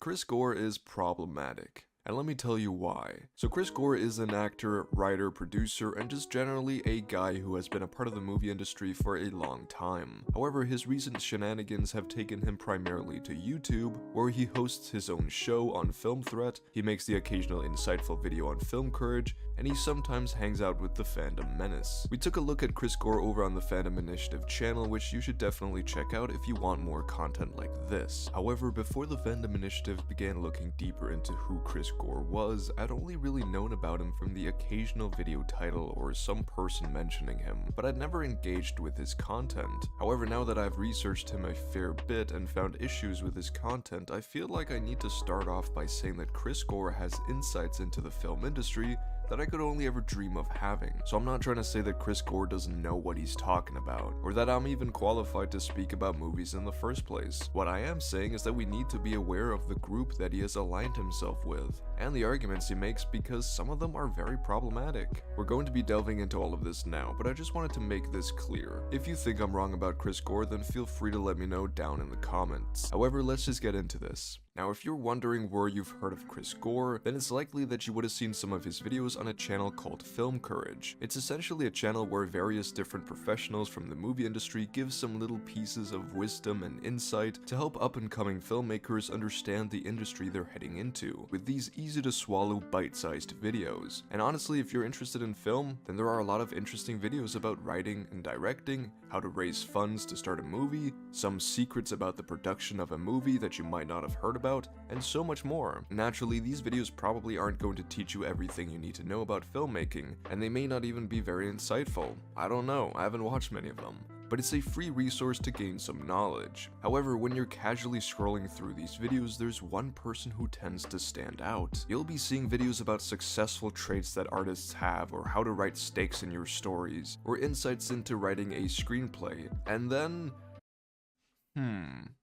Chris Gore is problematic. And let me tell you why. So Chris Gore is an actor, writer, producer, and just generally a guy who has been a part of the movie industry for a long time. However, his recent shenanigans have taken him primarily to YouTube, where he hosts his own show on Film Threat, he makes the occasional insightful video on Film Courage, and he sometimes hangs out with the Fandom Menace. We took a look at Chris Gore over on the Fandom Initiative channel, which you should definitely check out if you want more content like this. However, before the Fandom Initiative began looking deeper into who Chris Gore was, I'd only really known about him from the occasional video title or some person mentioning him, but I'd never engaged with his content. However, now that I've researched him a fair bit and found issues with his content, I feel like I need to start off by saying that Chris Gore has insights into the film industry that I could only ever dream of having. So I'm not trying to say that Chris Gore doesn't know what he's talking about, or that I'm even qualified to speak about movies in the first place. What I am saying is that we need to be aware of the group that he has aligned himself with, and the arguments he makes, because some of them are very problematic. We're going to be delving into all of this now, but I just wanted to make this clear. If you think I'm wrong about Chris Gore, then feel free to let me know down in the comments. However, let's just get into this. Now, if you're wondering where you've heard of Chris Gore, then it's likely that you would have seen some of his videos on a channel called Film Courage. It's essentially a channel where various different professionals from the movie industry give some little pieces of wisdom and insight to help up-and-coming filmmakers understand the industry they're heading into, with these easy-to-swallow bite-sized videos. And honestly, if you're interested in film, then there are a lot of interesting videos about writing and directing, how to raise funds to start a movie, some secrets about the production of a movie that you might not have heard about, and so much more. Naturally, these videos probably aren't going to teach you everything you need to know about filmmaking, and they may not even be very insightful. I don't know, I haven't watched many of them. But it's a free resource to gain some knowledge. However, when you're casually scrolling through these videos, there's one person who tends to stand out. You'll be seeing videos about successful traits that artists have, or how to write stakes in your stories, or insights into writing a screenplay, and then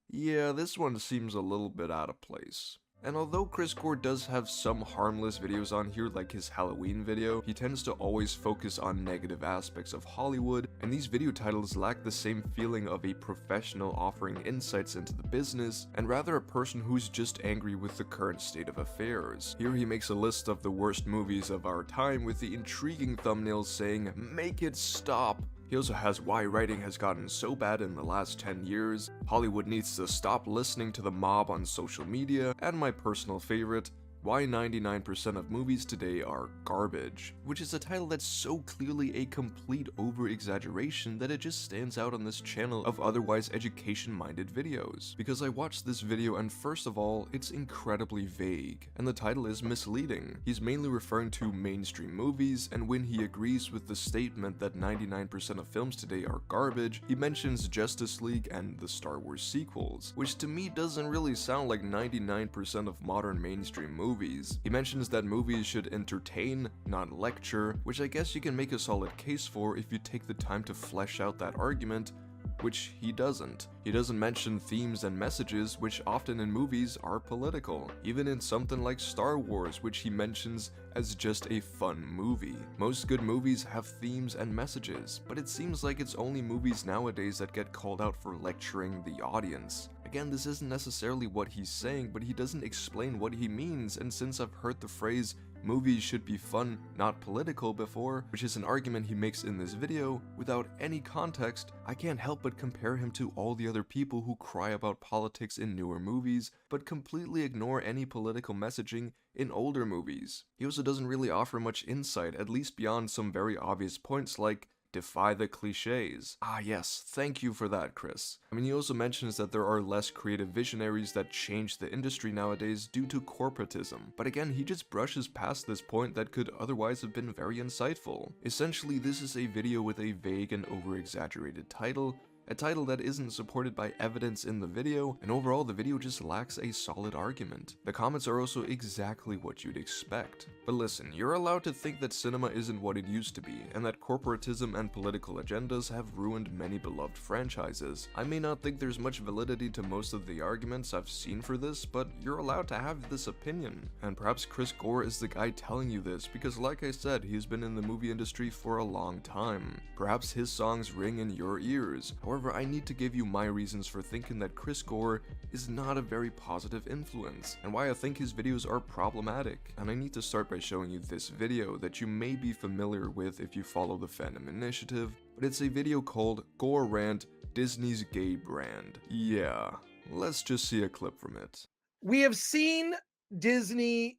yeah, this one seems a little bit out of place. And although Chris Gore does have some harmless videos on here, like his Halloween video, he tends to always focus on negative aspects of Hollywood, and these video titles lack the same feeling of a professional offering insights into the business, and rather a person who's just angry with the current state of affairs. Here he makes a list of the worst movies of our time with the intriguing thumbnails saying, "Make it stop." He also has why writing has gotten so bad in the last 10 years, Hollywood needs to stop listening to the mob on social media, and my personal favorite, why 99% of movies today are garbage, which is a title that's so clearly a complete over-exaggeration that it just stands out on this channel of otherwise education-minded videos. Because I watched this video and first of all, it's incredibly vague, and the title is misleading. He's mainly referring to mainstream movies, and when he agrees with the statement that 99% of films today are garbage, he mentions Justice League and the Star Wars sequels, which to me doesn't really sound like 99% of modern mainstream movies. He mentions that movies should entertain, not lecture, which I guess you can make a solid case for if you take the time to flesh out that argument, which he doesn't. He doesn't mention themes and messages, which often in movies are political, even in something like Star Wars, which he mentions as just a fun movie. Most good movies have themes and messages, but it seems like it's only movies nowadays that get called out for lecturing the audience. Again, this isn't necessarily what he's saying, but he doesn't explain what he means, and since I've heard the phrase "movies should be fun, not political" before, which is an argument he makes in this video, without any context, I can't help but compare him to all the other people who cry about politics in newer movies, but completely ignore any political messaging in older movies. He also doesn't really offer much insight, at least beyond some very obvious points like defy the cliches. Ah yes, thank you for that, Chris. I mean, he also mentions that there are less creative visionaries that change the industry nowadays due to corporatism. But again, he just brushes past this point that could otherwise have been very insightful. Essentially, this is a video with a vague and over-exaggerated title, a title that isn't supported by evidence in the video, and overall the video just lacks a solid argument. The comments are also exactly what you'd expect. But listen, you're allowed to think that cinema isn't what it used to be, and that corporatism and political agendas have ruined many beloved franchises. I may not think there's much validity to most of the arguments I've seen for this, but you're allowed to have this opinion. And perhaps Chris Gore is the guy telling you this, because like I said, he's been in the movie industry for a long time. Perhaps his songs ring in your ears. However, However, I need to give you my reasons for thinking that Chris Gore is not a very positive influence, and why I think his videos are problematic. And I need to start by showing you this video that you may be familiar with if you follow the Fandom initiative, but it's a video called Gore Rant, Disney's Gay Brand. Yeah, let's just see a clip from it. We have seen Disney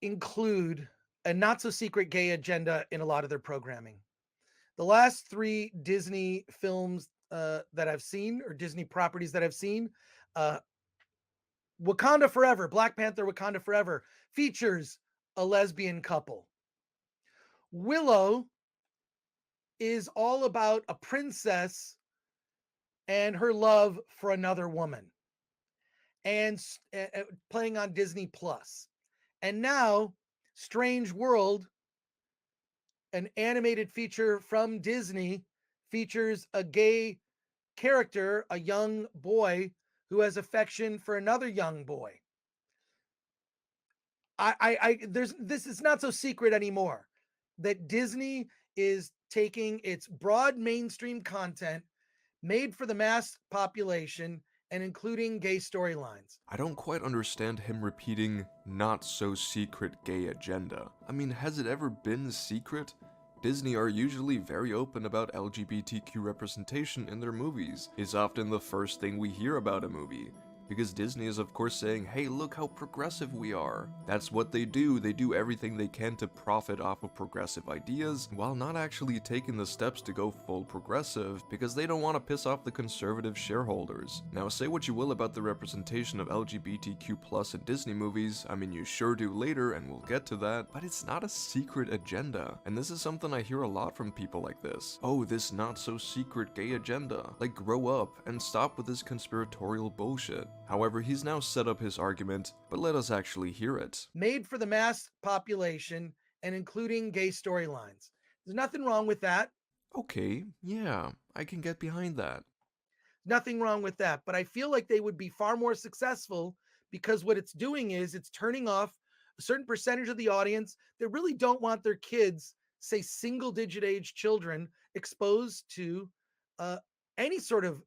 include a not so secret gay agenda in a lot of their programming. The last three Disney films that I've seen, or Disney properties that I've seen, uh, Wakanda Forever, Black Panther Wakanda Forever, features a lesbian couple. Willow is all about a princess and her love for another woman, and playing on Disney Plus. And now, Strange World, an animated feature from Disney, features a gay character, a young boy who has affection for another young boy. There's this is not so secret anymore that Disney is taking its broad mainstream content made for the mass population and including gay storylines. I don't quite understand him repeating not so secret gay agenda. I mean, has it ever been secret? Disney are usually very open about LGBTQ representation in their movies. It's often the first thing we hear about a movie. Because Disney is of course saying, hey, look how progressive we are. That's what they do everything they can to profit off of progressive ideas, while not actually taking the steps to go full progressive, because they don't want to piss off the conservative shareholders. Now say what you will about the representation of LGBTQ+ in Disney movies, I mean you sure do later and we'll get to that, but it's not a secret agenda. And this is something I hear a lot from people like this. Oh, this not so secret gay agenda. Like, grow up and stop with this conspiratorial bullshit. However, he's now set up his argument, but let us actually hear it. Made for the mass population and including gay storylines. There's nothing wrong with that. Okay, yeah, I can get behind that. Nothing wrong with that. But I feel like they would be far more successful because what it's doing is it's turning off a certain percentage of the audience that really don't want their kids, say single digit age children, exposed to uh, any sort of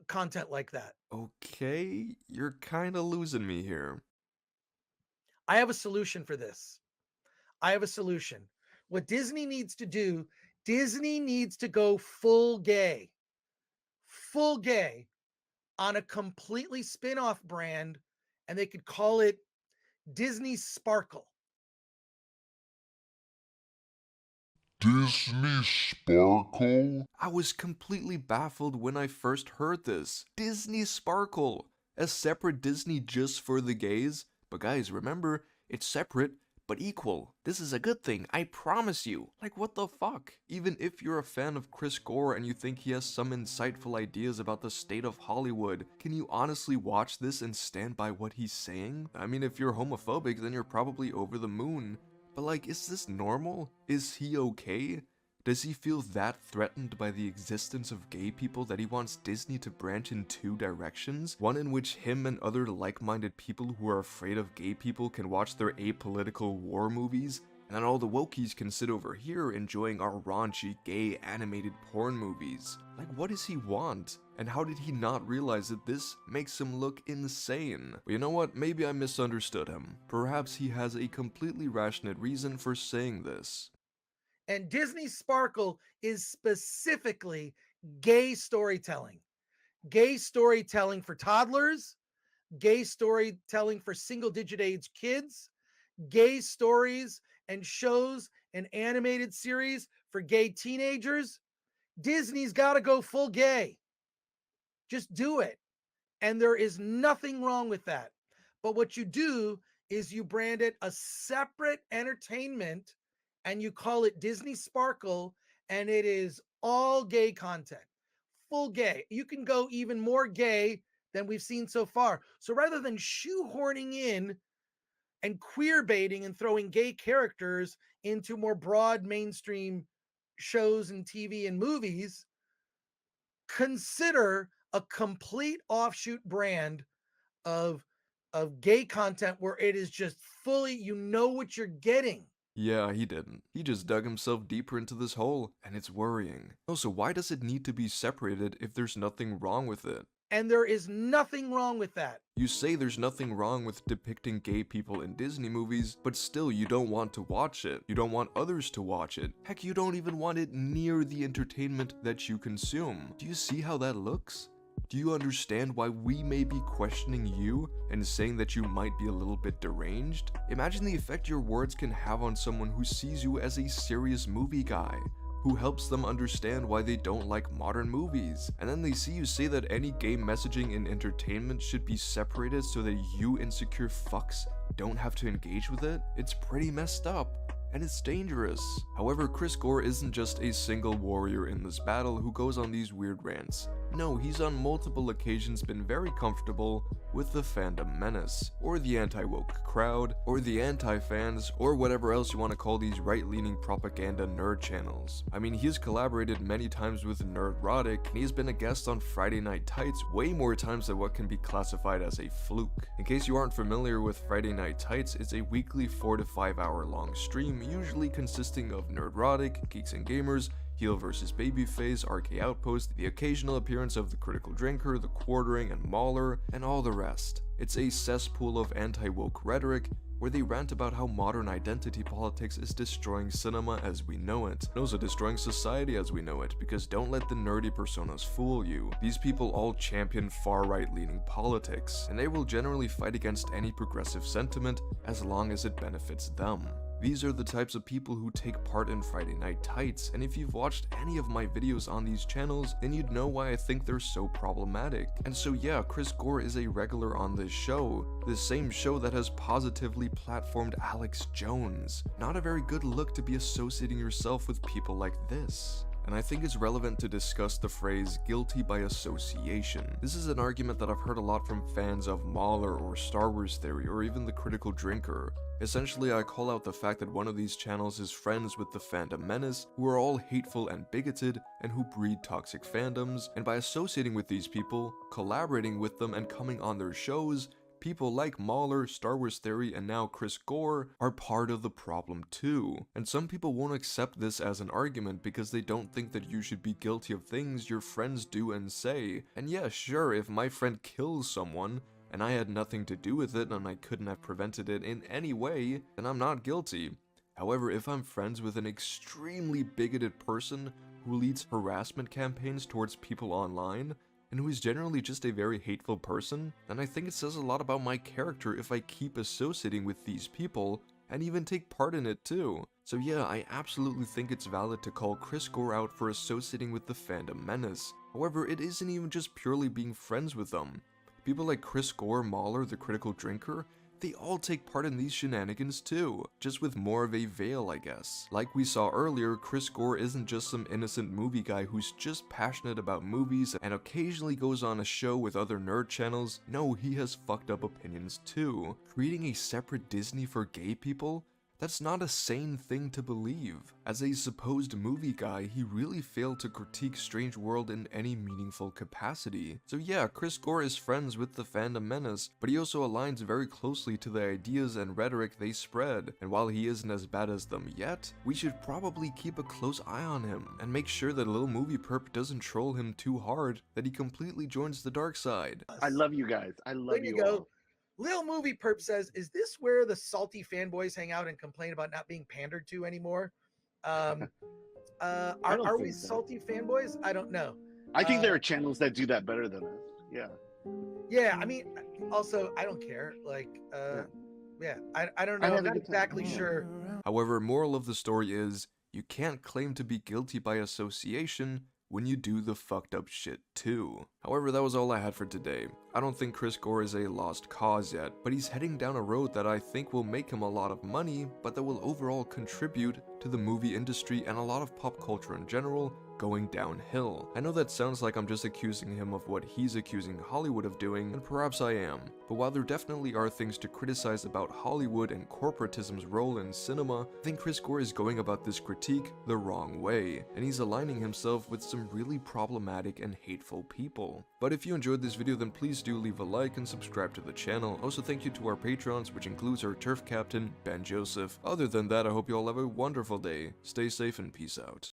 content like that. Okay, you're kinda losing me here. I have a solution for this. I have a solution. What Disney needs to do, Disney needs to go full gay on a completely spin-off brand, and they could call it Disney Sparkle. Disney Sparkle? I was completely baffled when I first heard this. Disney Sparkle! A separate Disney just for the gays? But guys, remember, it's separate but equal. This is a good thing, I promise you. Like, what the fuck? Even if you're a fan of Chris Gore and you think he has some insightful ideas about the state of Hollywood, can you honestly watch this and stand by what he's saying? I mean, if you're homophobic, then you're probably over the moon. But like, is this normal? Is he okay? Does he feel that threatened by the existence of gay people that he wants Disney to branch in two directions? One in which him and other like-minded people who are afraid of gay people can watch their apolitical war movies, and then all the wokies can sit over here enjoying our raunchy gay animated porn movies. Like, what does he want? And how did he not realize that this makes him look insane? But you know what, maybe I misunderstood him. Perhaps he has a completely rational reason for saying this. And Disney Sparkle is specifically gay storytelling. Gay storytelling for toddlers, gay storytelling for single digit age kids, gay stories and shows and animated series for gay teenagers. Disney's got to go full gay. Just do it. And there is nothing wrong with that. But what you do is you brand it a separate entertainment and you call it Disney Sparkle, and it is all gay content, full gay. You can go even more gay than we've seen so far. So rather than shoehorning in and queer baiting and throwing gay characters into more broad mainstream shows and TV and movies, consider a complete offshoot brand of gay content where it is just fully, you know what you're getting. Yeah, he didn't. He just dug himself deeper into this hole, and it's worrying. Also, why does it need to be separated if there's nothing wrong with it? And there is nothing wrong with that. You say there's nothing wrong with depicting gay people in Disney movies, but still you don't want to watch it. You don't want others to watch it. Heck, you don't even want it near the entertainment that you consume. Do you see how that looks? Do you understand why we may be questioning you and saying that you might be a little bit deranged? Imagine the effect your words can have on someone who sees you as a serious movie guy, who helps them understand why they don't like modern movies. And then they see you say that any gay messaging in entertainment should be separated so that you insecure fucks don't have to engage with it. It's pretty messed up. And it's dangerous. However, Chris Gore isn't just a single warrior in this battle who goes on these weird rants. No, he's on multiple occasions been very comfortable with the fandom menace, or the anti-woke crowd, or the anti-fans, or whatever else you want to call these right-leaning propaganda nerd channels. I mean, he's collaborated many times with Nerdrotic, and he's been a guest on Friday Night Tights way more times than what can be classified as a fluke. In case you aren't familiar with Friday Night Tights, it's a weekly 4 to 5 hour long stream, usually consisting of Nerdrotic, Geeks and Gamers, Heel vs. Babyface, RK Outpost, the occasional appearance of the Critical Drinker, the Quartering, and Mauler, and all the rest. It's a cesspool of anti-woke rhetoric, where they rant about how modern identity politics is destroying cinema as we know it, and also destroying society as we know it, because don't let the nerdy personas fool you. These people all champion far-right leaning politics, and they will generally fight against any progressive sentiment as long as it benefits them. These are the types of people who take part in Friday Night Tights, and if you've watched any of my videos on these channels, then you'd know why I think they're so problematic. And so yeah, Chris Gore is a regular on this show, the same show that has positively platformed Alex Jones. Not a very good look to be associating yourself with people like this. And I think it's relevant to discuss the phrase guilty by association. This is an argument that I've heard a lot from fans of Mauler or Star Wars Theory or even the Critical Drinker. Essentially, I call out the fact that one of these channels is friends with the Fandom Menace, who are all hateful and bigoted, and who breed toxic fandoms, and by associating with these people, collaborating with them, and coming on their shows, people like Mauler, Star Wars Theory, and now Chris Gore are part of the problem too. And some people won't accept this as an argument because they don't think that you should be guilty of things your friends do and say. And yeah, sure, if my friend kills someone, and I had nothing to do with it and I couldn't have prevented it in any way, then I'm not guilty. However, if I'm friends with an extremely bigoted person who leads harassment campaigns towards people online, and who is generally just a very hateful person, then I think it says a lot about my character if I keep associating with these people and even take part in it too. So yeah, I absolutely think it's valid to call Chris Gore out for associating with the Fandom Menace. However, it isn't even just purely being friends with them. People like Chris Gore, Mauler, the Critical Drinker, they all take part in these shenanigans too, just with more of a veil, I guess. Like we saw earlier, Chris Gore isn't just some innocent movie guy who's just passionate about movies and occasionally goes on a show with other nerd channels. No, he has fucked up opinions too. Creating a separate Disney for gay people? That's not a sane thing to believe. As a supposed movie guy, he really failed to critique Strange World in any meaningful capacity. So yeah, Chris Gore is friends with the Fandom Menace, but he also aligns very closely to the ideas and rhetoric they spread. And while he isn't as bad as them yet, we should probably keep a close eye on him and make sure that Lil Movie Perp doesn't troll him too hard that he completely joins the dark side. I love you guys. I love you all. Lil Movie Perp says, is this where the salty fanboys hang out and complain about not being pandered to anymore? Are we salty fanboys? I don't know. I think there are channels that do that better than us. Yeah. Yeah, I mean, also, I don't care. Like, yeah, I don't know. I'm not exactly sure. However, moral of the story is, you can't claim to be guilty by association when you do the fucked up shit too. However, that was all I had for today. I don't think Chris Gore is a lost cause yet, but he's heading down a road that I think will make him a lot of money, but that will overall contribute to the movie industry and a lot of pop culture in general going downhill. I know that sounds like I'm just accusing him of what he's accusing Hollywood of doing, and perhaps I am, but while there definitely are things to criticize about Hollywood and corporatism's role in cinema, I think Chris Gore is going about this critique the wrong way, and he's aligning himself with some really problematic and hateful people. all. But if you enjoyed this video, then please do leave a like and subscribe to the channel. Also, thank you to our patrons, which includes our turf captain, Ben Joseph. Other than that, I hope you all have a wonderful day. Stay safe and peace out.